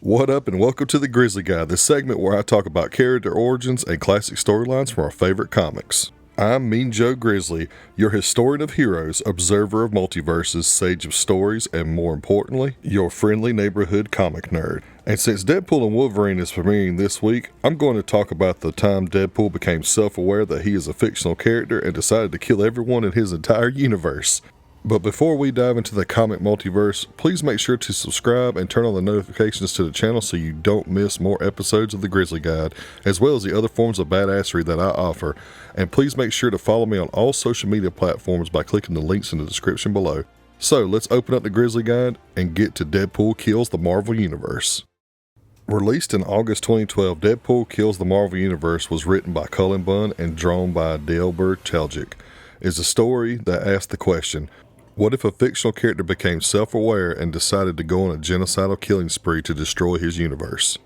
What up, and welcome to the Grizzly Guide, the segment where I talk about character origins and classic storylines from our favorite comics. I'm Mean Joe Grizzly, your historian of heroes, observer of multiverses, sage of stories, and more importantly, your friendly neighborhood comic nerd. And since Deadpool and Wolverine is premiering this week, I'm going to talk about the time Deadpool became self-aware that he is a fictional character and decided to kill everyone in his entire universe. But before we dive into the comic multiverse, please make sure to subscribe and turn on the notifications to the channel so you don't miss more episodes of the Grizzly Guide, as well as the other forms of badassery that I offer. And please make sure to follow me on all social media platforms by clicking the links in the description below. So let's open up the Grizzly Guide and get to Deadpool Kills the Marvel Universe. Released in August 2012, Deadpool Kills the Marvel Universe was written by Cullen Bunn and drawn by Delbert Teljic. It's a story that asks the question, what if a fictional character became self-aware and decided to go on a genocidal killing spree to destroy his universe?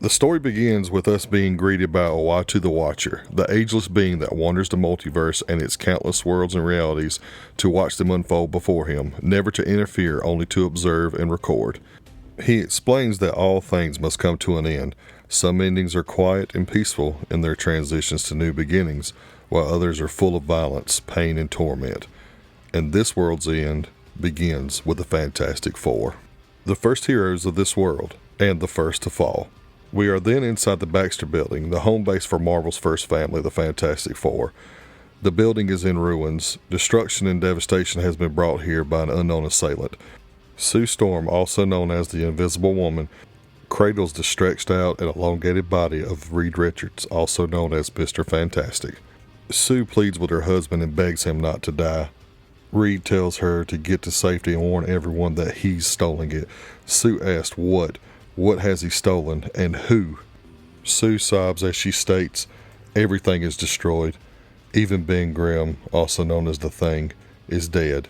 The story begins with us being greeted by Uatu the Watcher, the ageless being that wanders the multiverse and its countless worlds and realities to watch them unfold before him, never to interfere, only to observe and record. He explains that all things must come to an end. Some endings are quiet and peaceful in their transitions to new beginnings, while others are full of violence, pain, and torment. And this world's end begins with the Fantastic Four, the first heroes of this world, and the first to fall. We are then inside the Baxter Building, the home base for Marvel's first family, the Fantastic Four. The building is in ruins. Destruction and devastation has been brought here by an unknown assailant. Sue Storm, also known as the Invisible Woman, cradles the stretched out and elongated body of Reed Richards, also known as Mr. Fantastic. Sue pleads with her husband and begs him not to die. Reed tells her to get to safety and warn everyone that he's stolen it. Sue asks what has he stolen, and who? Sue sobs as she states, everything is destroyed. Even Ben Grimm, also known as the Thing, is dead,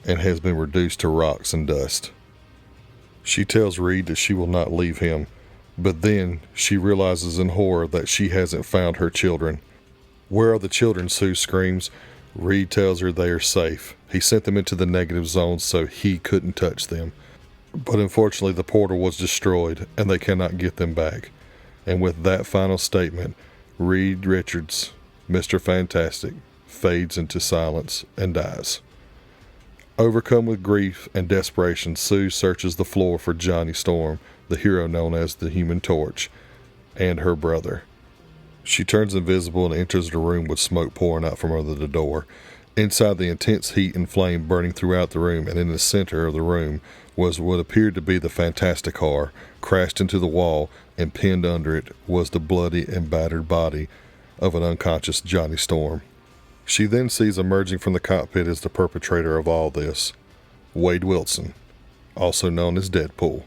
and has been reduced to rocks and dust. She tells Reed that she will not leave him, but then she realizes in horror that she hasn't found her children. Where are the children? Sue screams. Reed tells her they are safe. He sent them into the negative zone so he couldn't touch them. But unfortunately the portal was destroyed and they cannot get them back. And with that final statement, Reed Richards, Mr. Fantastic, fades into silence and dies. Overcome with grief and desperation, Sue searches the floor for Johnny Storm, the hero known as the Human Torch, and her brother. She turns invisible and enters the room with smoke pouring out from under the door. Inside, the intense heat and flame burning throughout the room, and in the center of the room was what appeared to be the Fantastic car, crashed into the wall, and pinned under it was the bloody and battered body of an unconscious Johnny Storm. She then sees emerging from the cockpit as the perpetrator of all this, Wade Wilson, also known as Deadpool.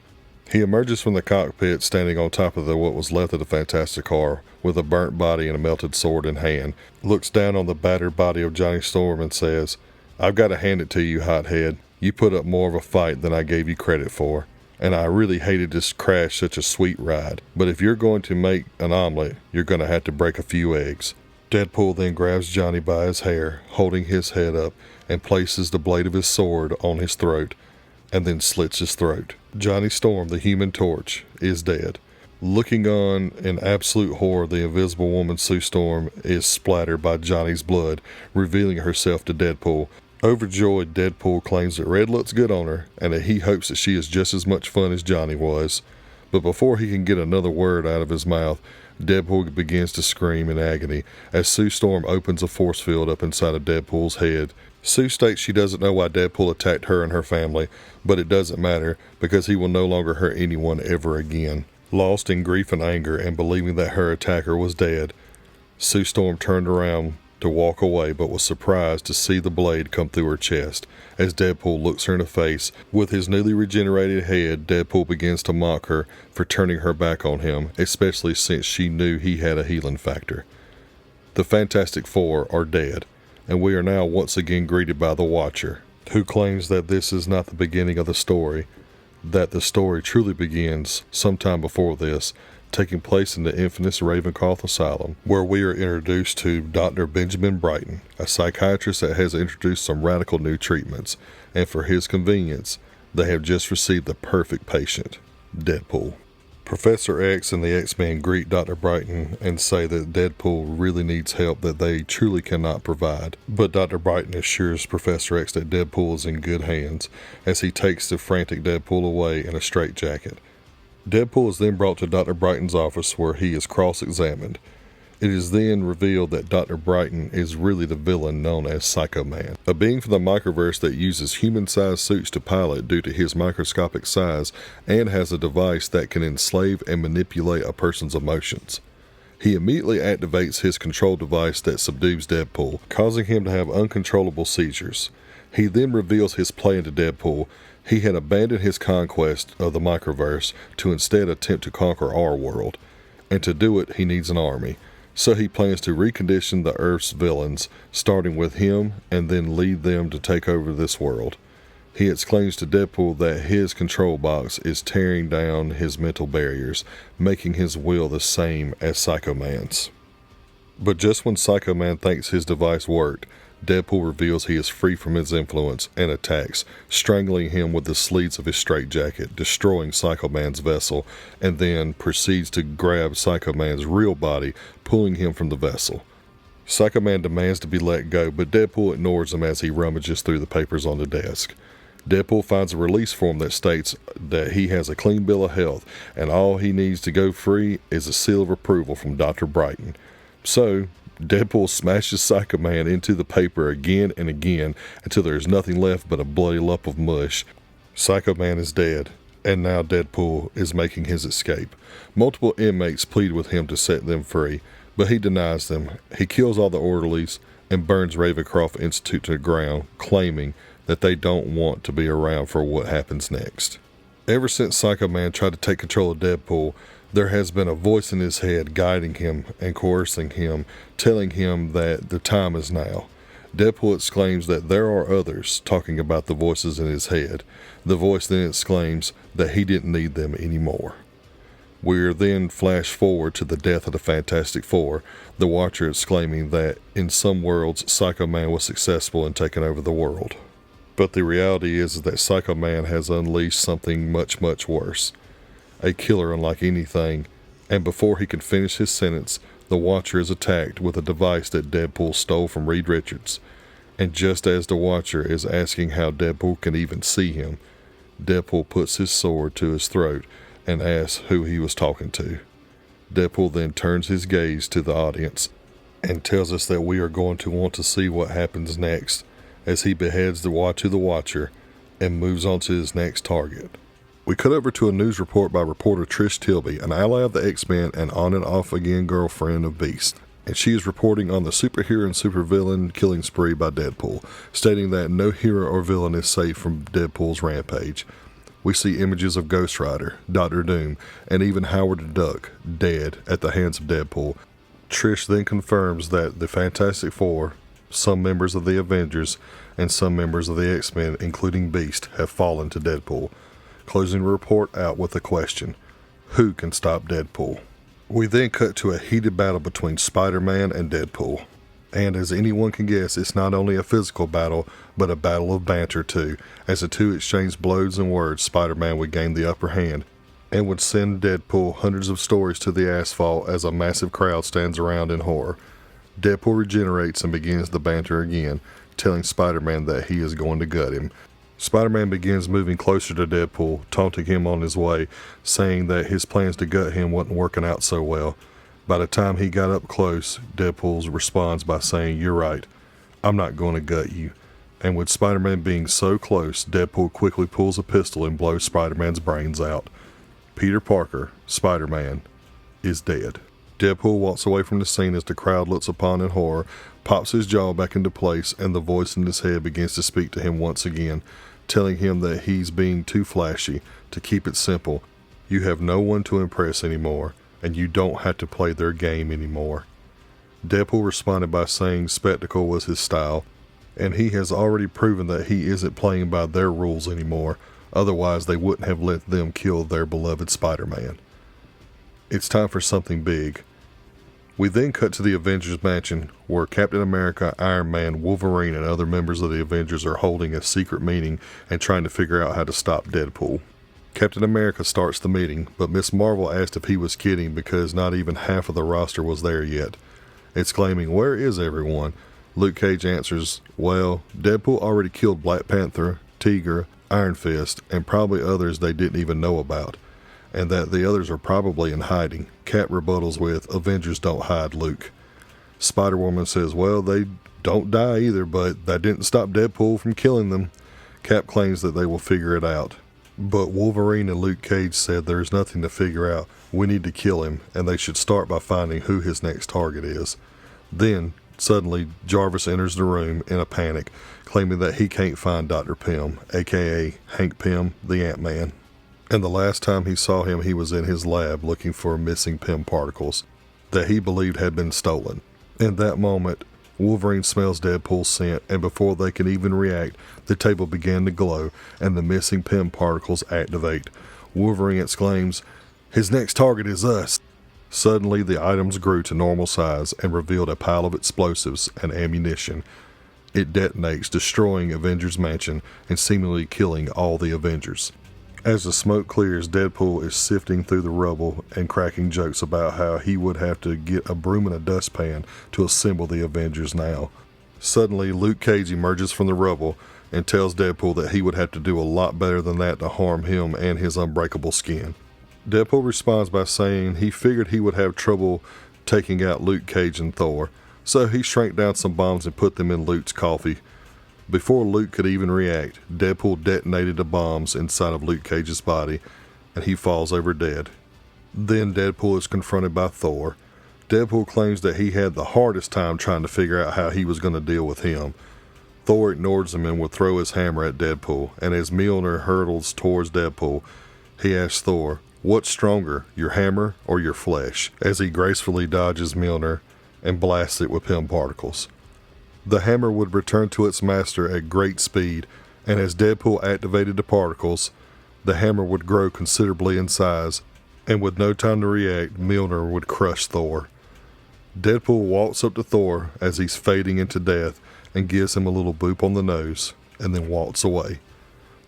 He emerges from the cockpit standing on top of what was left of the Fantastic car with a burnt body and a melted sword in hand, looks down on the battered body of Johnny Storm and says, I've got to hand it to you, hothead. You put up more of a fight than I gave you credit for, and I really hated to crash such a sweet ride, but if you're going to make an omelet, you're going to have to break a few eggs. Deadpool then grabs Johnny by his hair, holding his head up, and places the blade of his sword on his throat, and then slits his throat. Johnny Storm, the Human Torch, is dead. Looking on in absolute horror, the Invisible Woman Sue Storm is splattered by Johnny's blood, revealing herself to Deadpool. Overjoyed, Deadpool claims that red looks good on her, and that he hopes that she is just as much fun as Johnny was. But before he can get another word out of his mouth, Deadpool begins to scream in agony as Sue Storm opens a force field up inside of Deadpool's head. Sue states she doesn't know why Deadpool attacked her and her family, but it doesn't matter because he will no longer hurt anyone ever again. Lost in grief and anger and believing that her attacker was dead, Sue Storm turned around to walk away but was surprised to see the blade come through her chest. As Deadpool looks her in the face with his newly regenerated head, Deadpool begins to mock her for turning her back on him, especially since she knew he had a healing factor. The Fantastic Four are dead, and we are now once again greeted by the Watcher, who claims that this is not the beginning of the story, that the story truly begins sometime before this, taking place in the infamous Ravencroft Asylum, where we are introduced to Dr. Benjamin Brighton, a psychiatrist that has introduced some radical new treatments, and for his convenience, they have just received the perfect patient. Deadpool. Professor X and the X-Men greet Dr. Brighton and say that Deadpool really needs help that they truly cannot provide. But Dr. Brighton assures Professor X that Deadpool is in good hands as he takes the frantic Deadpool away in a straitjacket. Deadpool is then brought to Dr. Brighton's office where he is cross-examined. It is then revealed that Dr. Brighton is really the villain known as Psycho Man, a being from the microverse that uses human-sized suits to pilot due to his microscopic size and has a device that can enslave and manipulate a person's emotions. He immediately activates his control device that subdues Deadpool, causing him to have uncontrollable seizures. He then reveals his plan to Deadpool. He had abandoned his conquest of the microverse to instead attempt to conquer our world, and to do it he needs an army. So he plans to recondition the Earth's villains, starting with him, and then lead them to take over this world. He exclaims to Deadpool that his control box is tearing down his mental barriers, making his will the same as Psycho Man's. But just when Psycho Man thinks his device worked, Deadpool reveals he is free from his influence and attacks, strangling him with the sleeves of his straitjacket, destroying Psycho Man's vessel, and then proceeds to grab Psycho Man's real body, pulling him from the vessel. Psycho Man demands to be let go, but Deadpool ignores him as he rummages through the papers on the desk. Deadpool finds a release form that states that he has a clean bill of health, and all he needs to go free is a seal of approval from Dr. Brighton. So, Deadpool smashes Psycho Man into the paper again and again until there is nothing left but a bloody lump of mush. Psycho Man is dead, and now Deadpool is making his escape. Multiple inmates plead with him to set them free, but he denies them. He kills all the orderlies and burns Ravencroft Institute to the ground, claiming that they don't want to be around for what happens next. Ever since Psycho Man tried to take control of Deadpool, there has been a voice in his head guiding him and coercing him, telling him that the time is now. Deadpool exclaims that there are others, talking about the voices in his head. The voice then exclaims that he didn't need them anymore. We are then flashed forward to the death of the Fantastic Four, the Watcher exclaiming that in some worlds Psycho Man was successful in taking over the world. But the reality is that Psycho Man has unleashed something much, much worse. A killer unlike anything, and before he can finish his sentence, the Watcher is attacked with a device that Deadpool stole from Reed Richards. And just as the Watcher is asking how Deadpool can even see him, Deadpool puts his sword to his throat and asks who he was talking to. Deadpool then turns his gaze to the audience and tells us that we are going to want to see what happens next as he beheads the Watcher and moves on to his next target. We cut over to a news report by reporter Trish Tilby, an ally of the X-Men and on and off again girlfriend of Beast. And she is reporting on the superhero and supervillain killing spree by Deadpool, stating that no hero or villain is safe from Deadpool's rampage. We see images of Ghost Rider, Doctor Doom, and even Howard the Duck dead at the hands of Deadpool. Trish then confirms that the Fantastic Four, some members of the Avengers, and some members of the X-Men, including Beast, have fallen to Deadpool. Closing the report out with a question: who can stop Deadpool? We then cut to a heated battle between Spider-Man and Deadpool. And as anyone can guess, it's not only a physical battle, but a battle of banter too. As the two exchange blows and words, Spider-Man would gain the upper hand and would send Deadpool hundreds of stories to the asphalt as a massive crowd stands around in horror. Deadpool regenerates and begins the banter again, telling Spider-Man that he is going to gut him. Spider-Man begins moving closer to Deadpool, taunting him on his way, saying that his plans to gut him wasn't working out so well. By the time he got up close, Deadpool responds by saying, "You're right, I'm not going to gut you." And with Spider-Man being so close, Deadpool quickly pulls a pistol and blows Spider-Man's brains out. Peter Parker, Spider-Man, is dead. Deadpool walks away from the scene as the crowd looks upon in horror, pops his jaw back into place, and the voice in his head begins to speak to him once again, telling him that he's being too flashy. To keep it simple, you have no one to impress anymore, and you don't have to play their game anymore. Deadpool responded by saying spectacle was his style, and he has already proven that he isn't playing by their rules anymore, otherwise they wouldn't have let them kill their beloved Spider-Man. It's time for something big. We then cut to the Avengers Mansion, where Captain America, Iron Man, Wolverine, and other members of the Avengers are holding a secret meeting and trying to figure out how to stop Deadpool. Captain America starts the meeting, but Miss Marvel asked if he was kidding because not even half of the roster was there yet. Exclaiming, "Where is everyone?" Luke Cage answers, "Well, Deadpool already killed Black Panther, Tiger, Iron Fist, and probably others they didn't even know about, and that the others are probably in hiding." Cap rebuttals with, "Avengers don't hide, Luke." Spider-Woman says, "Well, they don't die either, but that didn't stop Deadpool from killing them." Cap claims that they will figure it out. But Wolverine and Luke Cage said there's nothing to figure out. We need to kill him, and they should start by finding who his next target is. Then, suddenly, Jarvis enters the room in a panic, claiming that he can't find Dr. Pym, aka Hank Pym, the Ant-Man. And the last time he saw him, he was in his lab looking for missing Pym particles that he believed had been stolen. In that moment, Wolverine smells Deadpool's scent, and before they can even react, the table began to glow, and the missing Pym particles activate. Wolverine exclaims, "His next target is us!" Suddenly, the items grew to normal size and revealed a pile of explosives and ammunition. It detonates, destroying Avengers Mansion and seemingly killing all the Avengers. As the smoke clears, Deadpool is sifting through the rubble and cracking jokes about how he would have to get a broom and a dustpan to assemble the Avengers now. Suddenly, Luke Cage emerges from the rubble and tells Deadpool that he would have to do a lot better than that to harm him and his unbreakable skin. Deadpool responds by saying he figured he would have trouble taking out Luke Cage and Thor, so he shrank down some bombs and put them in Luke's coffee. Before Luke could even react, Deadpool detonated the bombs inside of Luke Cage's body, and he falls over dead. Then Deadpool is confronted by Thor. Deadpool claims that he had the hardest time trying to figure out how he was going to deal with him. Thor ignores him and will throw his hammer at Deadpool, and as Mjolnir hurtles towards Deadpool, he asks Thor, "What's stronger, your hammer or your flesh?" as he gracefully dodges Mjolnir and blasts it with Pym particles. The hammer would return to its master at great speed, and as Deadpool activated the particles, the hammer would grow considerably in size, and with no time to react, Mjolnir would crush Thor. Deadpool walks up to Thor as he's fading into death and gives him a little boop on the nose, and then walks away.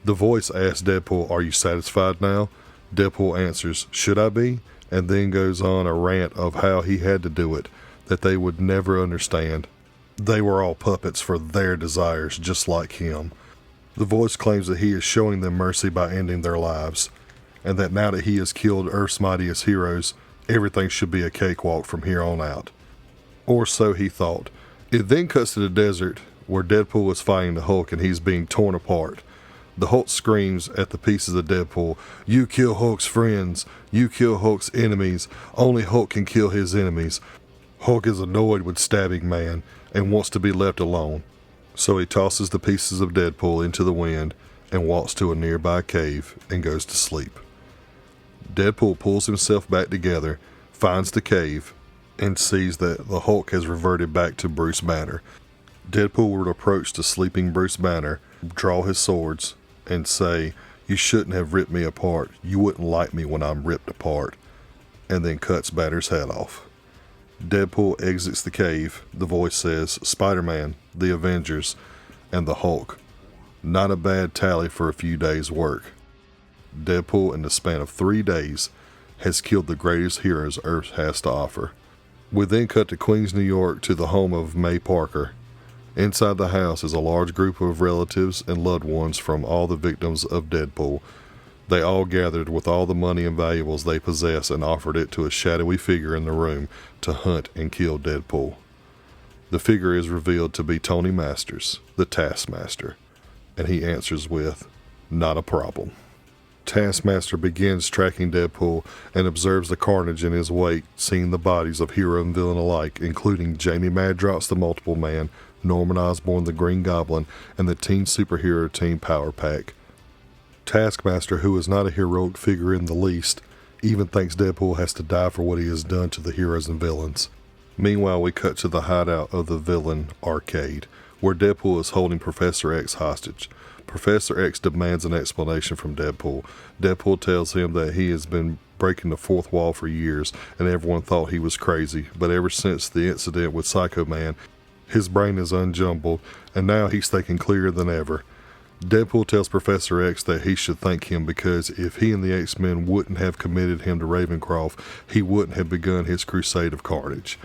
The voice asks Deadpool, "Are you satisfied now?" Deadpool answers, "Should I be?" and then goes on a rant of how he had to do it, that they would never understand. They were all puppets for their desires, just like him. The voice claims that he is showing them mercy by ending their lives, and that now that he has killed Earth's mightiest heroes, everything should be a cakewalk from here on out. Or so he thought. It then cuts to the desert, where Deadpool is fighting the Hulk and he's being torn apart. The Hulk screams at the pieces of Deadpool, "You kill Hulk's friends, you kill Hulk's enemies, only Hulk can kill his enemies." Hulk is annoyed with Stabbing Man and wants to be left alone, so he tosses the pieces of Deadpool into the wind and walks to a nearby cave and goes to sleep. Deadpool pulls himself back together, finds the cave, and sees that the Hulk has reverted back to Bruce Banner. Deadpool would approach the sleeping Bruce Banner, draw his swords, and say, "You shouldn't have ripped me apart. You wouldn't like me when I'm ripped apart," and then cuts Banner's head off. Deadpool exits the cave. The voice says, "Spider-Man, the Avengers, and the Hulk. Not a bad tally for a few days' work." Deadpool, in the span of 3 days, has killed the greatest heroes Earth has to offer. We then cut to Queens, New York, to the home of May Parker. Inside the house is a large group of relatives and loved ones from all the victims of Deadpool. They all gathered with all the money and valuables they possess and offered it to a shadowy figure in the room to hunt and kill Deadpool. The figure is revealed to be Tony Masters, the Taskmaster, and he answers with, "Not a problem." Taskmaster begins tracking Deadpool and observes the carnage in his wake, seeing the bodies of hero and villain alike, including Jamie Madrox the Multiple Man, Norman Osborn the Green Goblin, and the teen superhero team Power Pack. Taskmaster, who is not a heroic figure in the least, even thinks Deadpool has to die for what he has done to the heroes and villains. Meanwhile, we cut to the hideout of the villain, Arcade, where Deadpool is holding Professor X hostage. Professor X demands an explanation from Deadpool. Deadpool tells him that he has been breaking the fourth wall for years, and everyone thought he was crazy, but ever since the incident with Psycho Man, his brain is unjumbled, and now he's thinking clearer than ever. Deadpool tells Professor X that he should thank him because if he and the X-Men wouldn't have committed him to Ravencroft, he wouldn't have begun his crusade of carnage.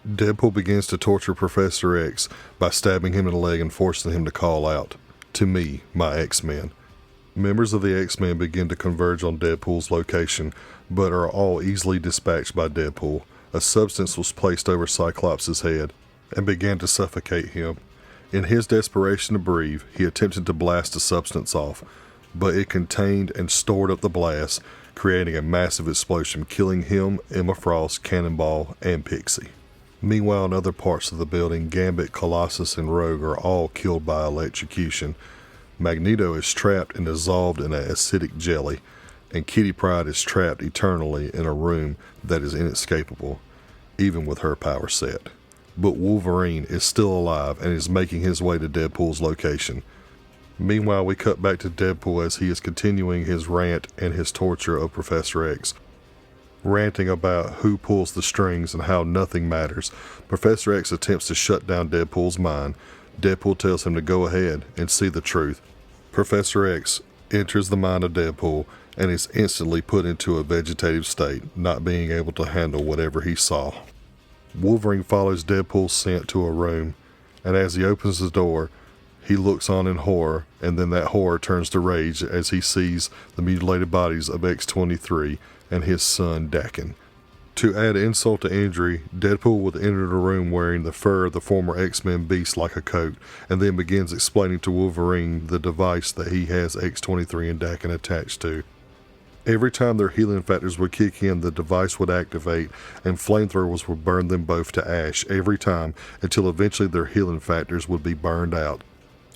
Deadpool begins to torture Professor X by stabbing him in the leg and forcing him to call out, "To me, my X-Men." Members of the X-Men begin to converge on Deadpool's location, but are all easily dispatched by Deadpool. A substance was placed over Cyclops' head and began to suffocate him. In his desperation to breathe, he attempted to blast the substance off, but it contained and stored up the blast, creating a massive explosion, killing him, Emma Frost, Cannonball, and Pixie. Meanwhile, in other parts of the building, Gambit, Colossus, and Rogue are all killed by electrocution. Magneto is trapped and dissolved in an acidic jelly, and Kitty Pryde is trapped eternally in a room that is inescapable, even with her power set. But Wolverine is still alive and is making his way to Deadpool's location. Meanwhile, we cut back to Deadpool as he is continuing his rant and his torture of Professor X, ranting about who pulls the strings and how nothing matters. Professor X attempts to shut down Deadpool's mind. Deadpool tells him to go ahead and see the truth. Professor X enters the mind of Deadpool and is instantly put into a vegetative state, not being able to handle whatever he saw. Wolverine follows Deadpool's scent to a room, and as he opens the door, he looks on in horror, and then that horror turns to rage as he sees the mutilated bodies of X-23 and his son Daken. To add insult to injury, Deadpool would enter the room wearing the fur of the former X-Men beast like a coat, and then begins explaining to Wolverine the device that he has X-23 and Daken attached to. Every time their healing factors would kick in, the device would activate, and flamethrowers would burn them both to ash every time until eventually their healing factors would be burned out.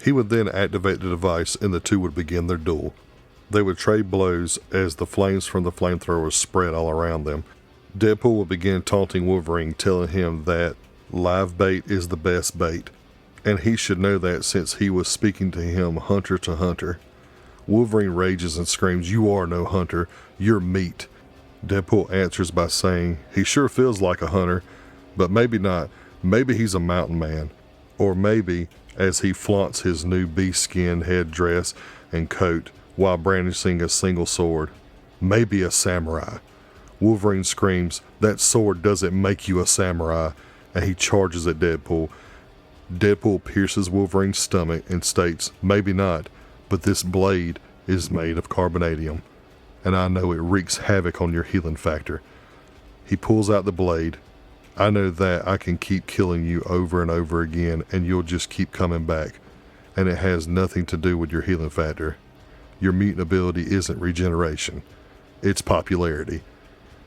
He would then activate the device, and the two would begin their duel. They would trade blows as the flames from the flamethrowers spread all around them. Deadpool would begin taunting Wolverine, telling him that live bait is the best bait, and he should know that since he was speaking to him hunter to hunter. Wolverine rages and screams, "You are no hunter, you're meat." Deadpool answers by saying he sure feels like a hunter, but maybe not. Maybe he's a mountain man. Or maybe, as he flaunts his new beast skin headdress and coat while brandishing a single sword, maybe a samurai. Wolverine screams, "That sword doesn't make you a samurai," and he charges at Deadpool. Deadpool pierces Wolverine's stomach and states, "Maybe not, but this blade is made of carbonadium, and I know it wreaks havoc on your healing factor." He pulls out the blade. "I know that I can keep killing you over and over again, and you'll just keep coming back, and it has nothing to do with your healing factor. Your mutant ability isn't regeneration, it's popularity.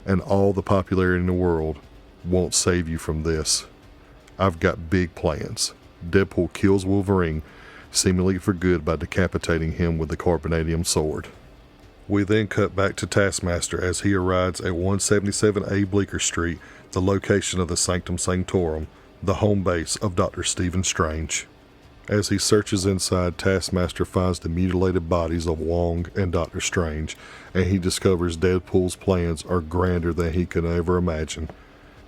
And all the popularity in the world won't save you from this. I've got big plans." Deadpool kills Wolverine, seemingly for good, by decapitating him with the carbonadium sword. We then cut back to Taskmaster as he arrives at 177A Bleecker Street, the location of the Sanctum Sanctorum, the home base of Dr. Stephen Strange. As he searches inside, Taskmaster finds the mutilated bodies of Wong and Dr. Strange, and he discovers Deadpool's plans are grander than he could ever imagine.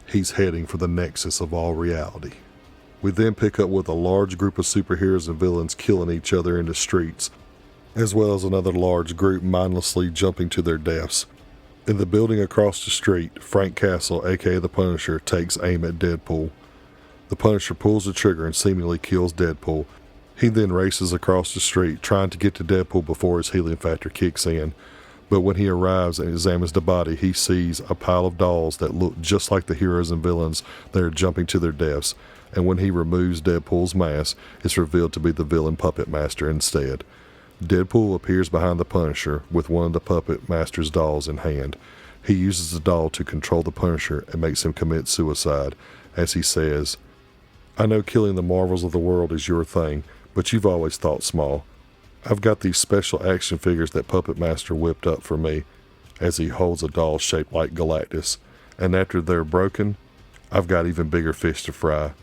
He's heading for the nexus of all reality. We then pick up with a large group of superheroes and villains killing each other in the streets, as well as another large group mindlessly jumping to their deaths. In the building across the street, Frank Castle, aka the Punisher, takes aim at Deadpool. The Punisher pulls the trigger and seemingly kills Deadpool. He then races across the street, trying to get to Deadpool before his healing factor kicks in. But when he arrives and examines the body, he sees a pile of dolls that look just like the heroes and villains that are jumping to their deaths. And when he removes Deadpool's mask, it's revealed to be the villain Puppet Master instead. Deadpool appears behind the Punisher with one of the Puppet Master's dolls in hand. He uses the doll to control the Punisher and makes him commit suicide, as he says, "I know killing the marvels of the world is your thing, but you've always thought small. I've got these special action figures that Puppet Master whipped up for me," as he holds a doll shaped like Galactus, "and after they're broken, I've got even bigger fish to fry."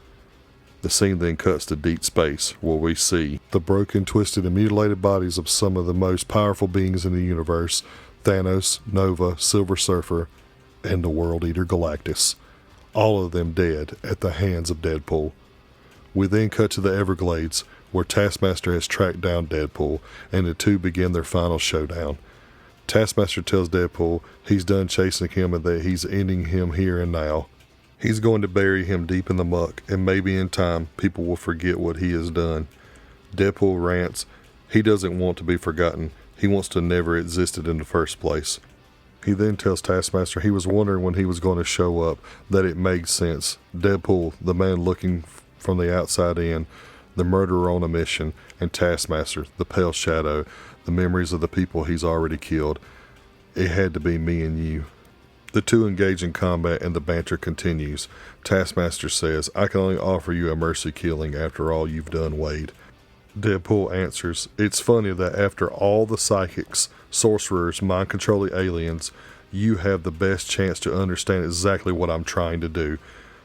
The scene then cuts to deep space, where we see the broken, twisted, and mutilated bodies of some of the most powerful beings in the universe: Thanos, Nova, Silver Surfer, and the World Eater Galactus. All of them dead at the hands of Deadpool. We then cut to the Everglades, where Taskmaster has tracked down Deadpool, and the two begin their final showdown. Taskmaster tells Deadpool he's done chasing him and that he's ending him here and now. He's going to bury him deep in the muck, and maybe in time people will forget what he has done. Deadpool rants he doesn't want to be forgotten. He wants to never existed in the first place. He then tells Taskmaster he was wondering when he was going to show up, that it made sense. Deadpool, the man looking from the outside in, the murderer on a mission, and Taskmaster, the pale shadow, the memories of the people he's already killed. It had to be me and you. The two engage in combat and the banter continues. Taskmaster says, I can only offer you a mercy killing after all you've done, Wade. Deadpool answers, it's funny that after all the psychics, sorcerers, mind-controlling aliens, you have the best chance to understand exactly what I'm trying to do.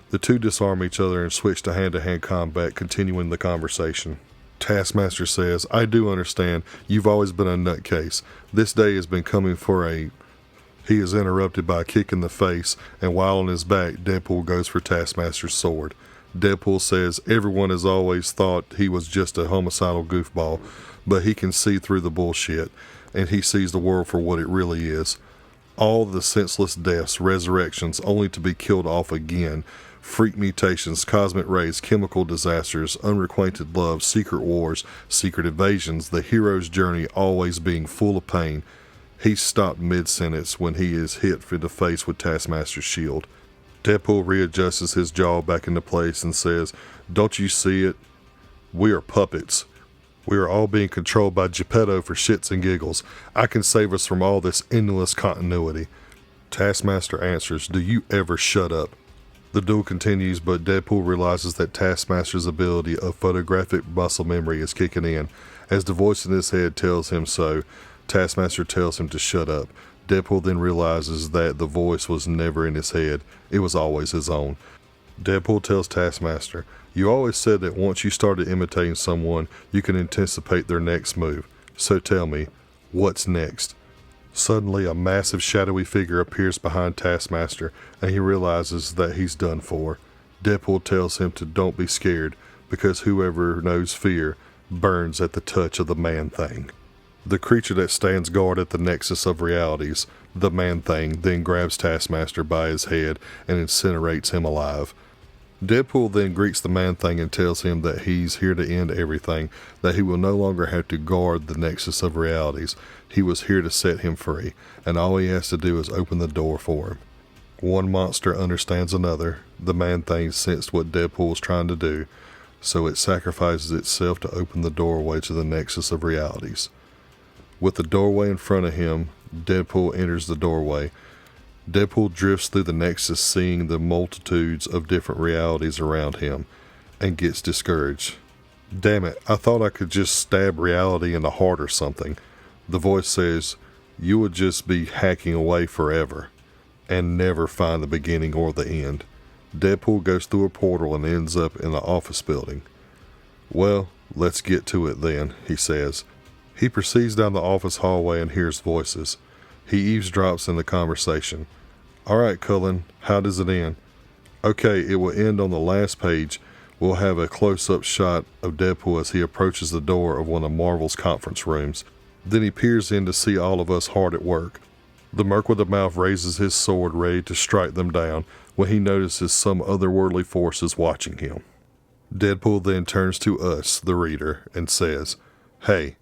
The two disarm each other and switch to hand-to-hand combat, continuing the conversation. Taskmaster says, I do understand. You've always been a nutcase. This day has been coming for a... He is interrupted by a kick in the face, and while on his back, Deadpool goes for Taskmaster's sword. Deadpool says everyone has always thought he was just a homicidal goofball, but he can see through the bullshit, and he sees the world for what it really is. All the senseless deaths, resurrections, only to be killed off again, freak mutations, cosmic rays, chemical disasters, unrequited love, secret wars, secret invasions, the hero's journey always being full of pain. He's stopped mid-sentence when he is hit in the face with Taskmaster's shield. Deadpool readjusts his jaw back into place and says, don't you see it? We are puppets. We are all being controlled by Geppetto for shits and giggles. I can save us from all this endless continuity. Taskmaster answers, do you ever shut up? The duel continues, but Deadpool realizes that Taskmaster's ability of photographic muscle memory is kicking in. As the voice in his head tells him so, Taskmaster tells him to shut up. Deadpool then realizes that the voice was never in his head. It was always his own. Deadpool tells Taskmaster, you always said that once you started imitating someone, you can anticipate their next move. So tell me, what's next? Suddenly, a massive shadowy figure appears behind Taskmaster, and he realizes that he's done for. Deadpool tells him to don't be scared, because whoever knows fear burns at the touch of the Man-Thing. The creature that stands guard at the nexus of realities, the Man-Thing, then grabs Taskmaster by his head and incinerates him alive. Deadpool then greets the Man-Thing and tells him that he's here to end everything, that he will no longer have to guard the nexus of realities. He was here to set him free, and all he has to do is open the door for him. One monster understands another. The Man-Thing sensed what Deadpool was trying to do, so it sacrifices itself to open the doorway to the nexus of realities. With the doorway in front of him, Deadpool enters the doorway. Deadpool drifts through the nexus, seeing the multitudes of different realities around him, and gets discouraged. Damn it, I thought I could just stab reality in the heart or something. The voice says, you would just be hacking away forever, and never find the beginning or the end. Deadpool goes through a portal and ends up in the office building. Well, let's get to it then, he says. He proceeds down the office hallway and hears voices. He eavesdrops in the conversation. All right, Cullen, how does it end? Okay, it will end on the last page. We'll have a close-up shot of Deadpool as he approaches the door of one of Marvel's conference rooms. Then he peers in to see all of us hard at work. The Merc with the Mouth raises his sword ready to strike them down when he notices some otherworldly forces watching him. Deadpool then turns to us, the reader, and says, hey,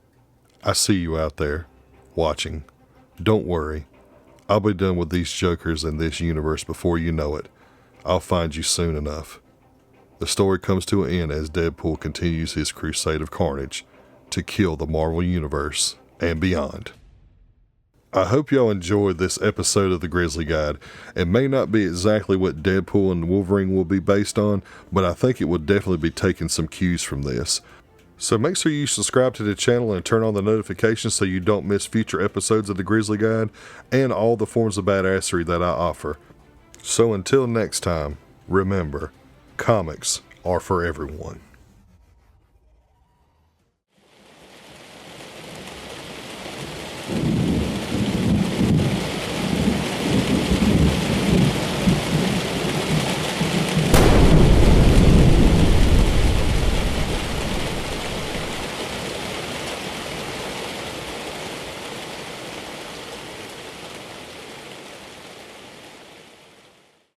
I see you out there, watching. Don't worry. I'll be done with these jokers in this universe before you know it. I'll find you soon enough. The story comes to an end as Deadpool continues his crusade of carnage to kill the Marvel Universe and beyond. I hope y'all enjoyed this episode of the Grizzly Guide. It may not be exactly what Deadpool and Wolverine will be based on, but I think it will definitely be taking some cues from this. So make sure you subscribe to the channel and turn on the notifications so you don't miss future episodes of the Grizzly Guide and all the forms of badassery that I offer. So until next time, remember, comics are for everyone.